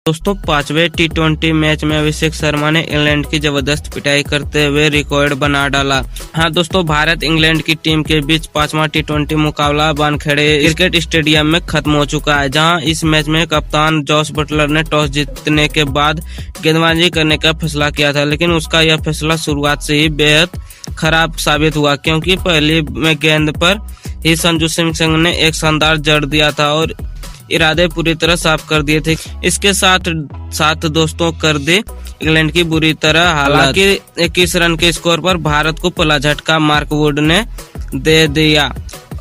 दोस्तों 5वें टी20 मैच में अभिषेक शर्मा ने इंग्लैंड की जबरदस्त पिटाई करते हुए रिकॉर्ड बना डाला। हाँ दोस्तों, भारत इंग्लैंड की टीम के बीच 5वां टी20 मुकाबला वानखेड़े क्रिकेट स्टेडियम में खत्म हो चुका है, जहां इस मैच में कप्तान जॉस बटलर ने टॉस जीतने के बाद गेंदबाजी करने का फैसला किया था, लेकिन उसका यह फैसला शुरुआत से ही बेहद खराब साबित हुआ, क्योंकि पहली में गेंद पर ही संजू सैमसन ने एक शानदार जड़ दिया था और इरादे पूरी तरह साफ कर दिए थे। इसके साथ दोस्तों कर दी इंग्लैंड की बुरी तरह हालांकि 21 रन के स्कोर पर भारत को पहला झटका मार्क वुड ने दे दिया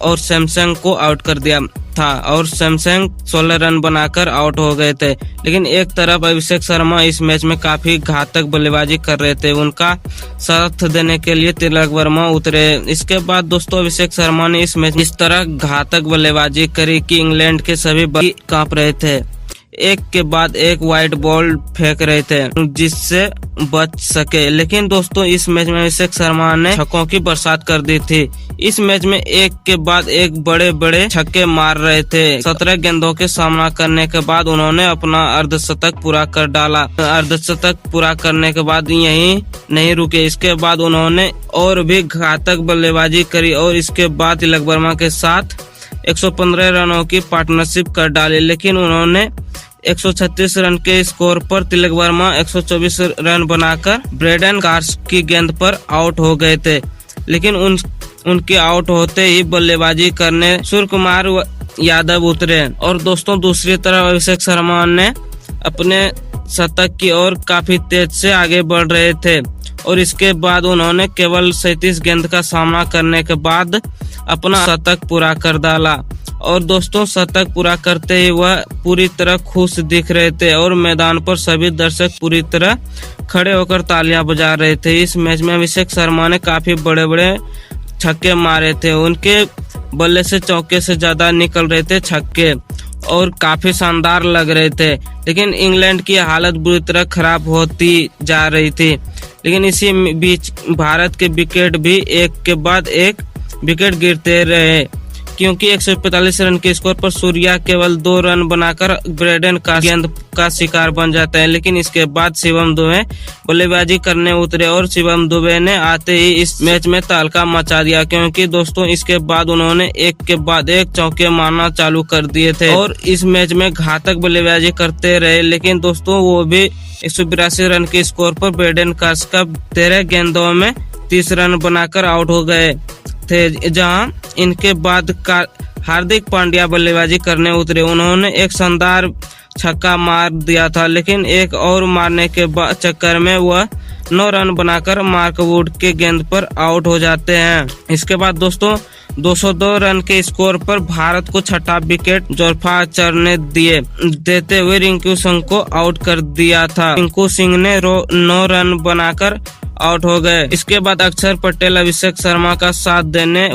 और सैमसन को आउट कर दिया था और सैमसन 16 रन बनाकर आउट हो गए थे। लेकिन एक तरफ अभिषेक शर्मा इस मैच में काफी घातक बल्लेबाजी कर रहे थे, उनका साथ देने के लिए तिलक वर्मा उतरे। इसके बाद दोस्तों अभिषेक शर्मा ने इस मैच में इस तरह घातक बल्लेबाजी करी कि इंग्लैंड के सभी बल्ले कांप रहे थे, एक के बाद एक वाइड बॉल फेंक रहे थे जिससे बच सके। लेकिन दोस्तों इस मैच में अभिषेक शर्मा ने छक्कों की बरसात कर दी थी। इस मैच में एक के बाद एक बड़े बड़े छक्के मार रहे थे। 17 गेंदों के सामना करने के बाद उन्होंने अपना अर्धशतक पूरा कर डाला। अर्धशतक पूरा करने के बाद यही नहीं रुके, इसके बाद उन्होंने और भी घातक बल्लेबाजी करी और इसके बाद तिलक वर्मा के साथ 115 रनों की पार्टनरशिप कर डाली। लेकिन उन्होंने 136 रन के स्कोर पर तिलक वर्मा 124 रन बनाकर ब्रेडन कार्स की गेंद पर आउट हो गए थे। लेकिन उनके आउट होते ही बल्लेबाजी करने सूर्य कुमार यादव उतरे और दोस्तों दूसरी तरफ अभिषेक शर्मा ने अपने शतक की ओर काफी तेज से आगे बढ़ रहे थे और इसके बाद उन्होंने केवल 37 गेंद का सामना करने के बाद अपना शतक पूरा कर डाला और दोस्तों शतक पूरा करते ही वह पूरी तरह खुश दिख रहे थे और मैदान पर सभी दर्शक पूरी तरह खड़े होकर तालियां बजा रहे थे। इस मैच में अभिषेक शर्मा ने काफी बड़े बड़े छक्के मारे थे, उनके बल्ले से चौके से ज्यादा निकल रहे थे छक्के और काफी शानदार लग रहे थे। लेकिन इंग्लैंड की हालत बुरी तरह खराब होती जा रही थी। लेकिन इसी बीच भारत के विकेट भी एक के बाद एक विकेट गिरते रहे, क्योंकि 145 रन के स्कोर पर सूर्या केवल 2 रन बनाकर ब्रेडन का गेंद का शिकार बन जाता है। लेकिन इसके बाद शिवम दुबे बल्लेबाजी करने उतरे और शिवम दुबे ने आते ही इस मैच में तहलका मचा दिया, क्योंकि दोस्तों इसके बाद उन्होंने एक के बाद एक चौके मारना चालू कर दिए थे और इस मैच में घातक बल्लेबाजी करते रहे। लेकिन दोस्तों वो भी 182 रन के स्कोर पर ब्रेडन कार्स का 13 गेंदों में 30 रन बनाकर आउट हो गए थे, जहां इनके बाद हार्दिक पांड्या बल्लेबाजी करने उतरे। उन्होंने एक शानदार छक्का मार दिया था, लेकिन एक और मारने के चक्कर में वह 9 रन बनाकर मार्क वुड के गेंद पर आउट हो जाते हैं। इसके बाद दोस्तों 202 रन के स्कोर पर भारत को छठा विकेट जोरफा आर्चर ने देते हुए रिंकू सिंह को आउट कर दिया था। रिंकू सिंह ने 9 रन बनाकर आउट हो गए। इसके बाद अक्षर पटेल अभिषेक शर्मा का साथ देने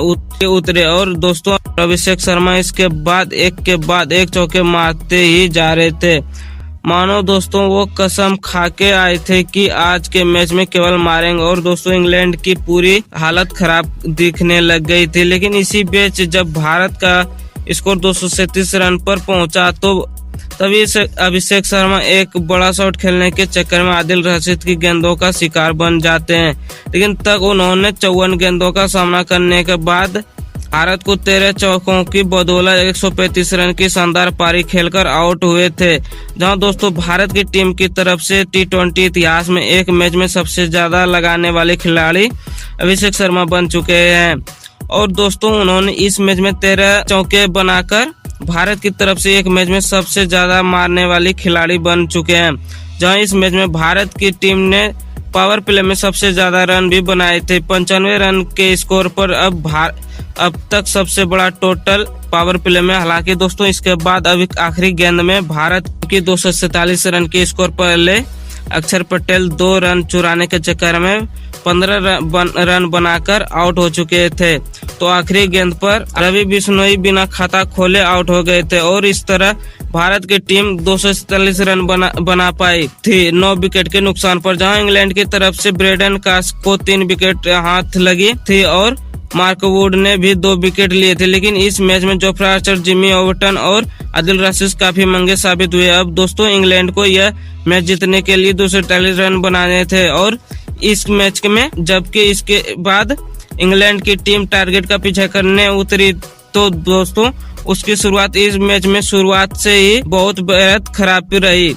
उतरे और दोस्तों अभिषेक शर्मा इसके बाद एक के बाद एक चौके मारते ही जा रहे थे, मानो दोस्तों वो कसम खा के आए थे कि आज के मैच में केवल मारेंगे। और दोस्तों इंग्लैंड की पूरी हालत खराब दिखने लग गई थी। लेकिन इसी बीच जब भारत का स्कोर 237 रन पर पहुंचा तो तभी अभिषेक शर्मा एक बड़ा शॉट खेलने के चक्कर में आदिल रशीद की गेंदों का शिकार बन जाते हैं। लेकिन तक उन्होंने 54 गेंदों का सामना करने के बाद भारत को 13 चौकों की बदौलत 135 रन की शानदार पारी खेलकर आउट हुए थे, जहां दोस्तों भारत की टीम की तरफ से टी20 इतिहास में एक मैच में सबसे ज्यादा लगाने वाले खिलाड़ी अभिषेक शर्मा बन चुके हैं। और दोस्तों उन्होंने इस मैच में 13 चौके बनाकर भारत की तरफ से एक मैच में सबसे ज्यादा मारने वाले खिलाड़ी बन चुके हैं, जहां इस मैच में भारत की टीम ने पावर प्ले में सबसे ज्यादा रन भी बनाए थे। 95 रन के स्कोर पर अब तक सबसे बड़ा टोटल पावर प्ले में। हालांकि दोस्तों इसके बाद अभी आखिरी गेंद में भारत की 247 रन के स्कोर पर ले अक्षर पटेल 2 रन चुराने के चक्कर में 15 रन बनाकर आउट हो चुके थे। तो आखिरी गेंद पर रवि बिश्नोई बिना खाता खोले आउट हो गए थे और इस तरह भारत की टीम 247 रन बना पाई थी 9 विकेट के नुकसान पर, जहां इंग्लैंड की तरफ से ब्रेडन कार्स को 3 विकेट हाथ लगी थी और मार्क वुड ने भी 2 विकेट लिए थे। लेकिन इस मैच में जोफ्रा आर्चर, जिमी ओवर्टन और आदिल रशीद काफी महंगे साबित हुए। अब दोस्तों इंग्लैंड को यह मैच जीतने के लिए 243 रन बनाने थे और इस मैच में जबकि इसके बाद इंग्लैंड की टीम टारगेट का पीछा करने उतरी तो दोस्तों उसकी शुरुआत इस मैच में शुरुआत से ही बहुत बेहद खराब रही,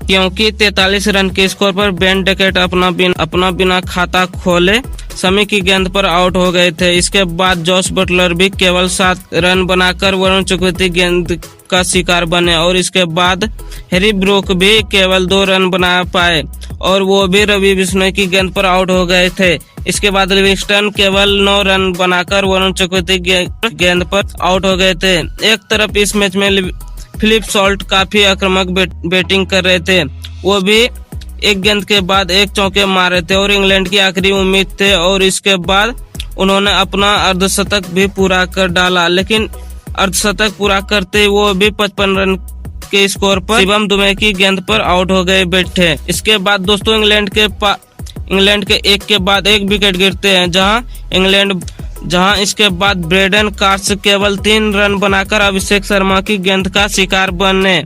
क्योंकि 43 रन के स्कोर पर बेन डकेट अपना बिना खाता खोले शमी की गेंद पर आउट हो गए थे। इसके बाद जॉस बटलर भी केवल 7 रन बनाकर वरुण चक्रवर्ती गेंद का शिकार बने और इसके बाद हैरी ब्रूक भी केवल 2 रन बना पाए और वो भी रवि बिश्नोई की गेंद पर आउट हो गए थे। इसके बाद लिविंगस्टन केवल 9 रन बनाकर वरुण चक्रवर्ती गेंद पर आउट हो गए थे। एक तरफ इस मैच में फिलिप सॉल्ट काफी आक्रामक बैटिंग कर रहे थे, वो भी एक गेंद के बाद एक चौके मारे थे और इंग्लैंड की आखिरी उम्मीद थे और इसके बाद उन्होंने अपना अर्धशतक भी पूरा कर डाला। लेकिन अर्धशतक पूरा करते वो भी 55 रन के स्कोर पर शिवम दुबे की गेंद पर आउट हो गए बैठे। इसके बाद दोस्तों इंग्लैंड के एक के बाद एक विकेट गिरते हैं, जहां इसके बाद ब्रेडन कार्स केवल 3 रन बनाकर अभिषेक शर्मा की गेंद का शिकार बने।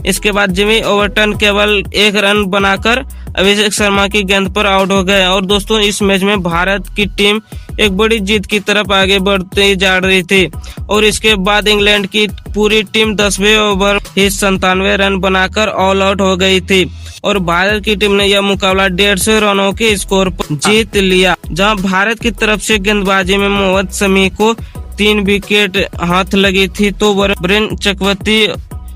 इसके बाद जिमी ओवर्टन केवल 1 रन बनाकर अभिषेक शर्मा की गेंद पर आउट हो गए और दोस्तों इस मैच में भारत की टीम एक बड़ी जीत की तरफ आगे बढ़ती जा रही थी और इसके बाद इंग्लैंड की पूरी टीम 10वें ओवर ही 97 रन बनाकर ऑल आउट हो गई थी और भारत की टीम ने यह मुकाबला 150 रनों के स्कोर पर जीत लिया। जहां भारत की तरफ से गेंदबाजी में मोहम्मद शमी को 3 विकेट हाथ लगी थी तो वरुण चक्रवर्ती,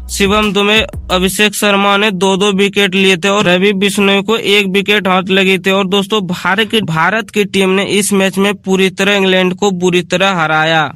शिवम दुबे, अभिषेक शर्मा ने 2-2 विकेट लिए थे और रवि बिश्नोई को 1 विकेट हाथ लगी थी और दोस्तों भारत की टीम ने इस मैच में पूरी तरह इंग्लैंड को बुरी तरह हराया।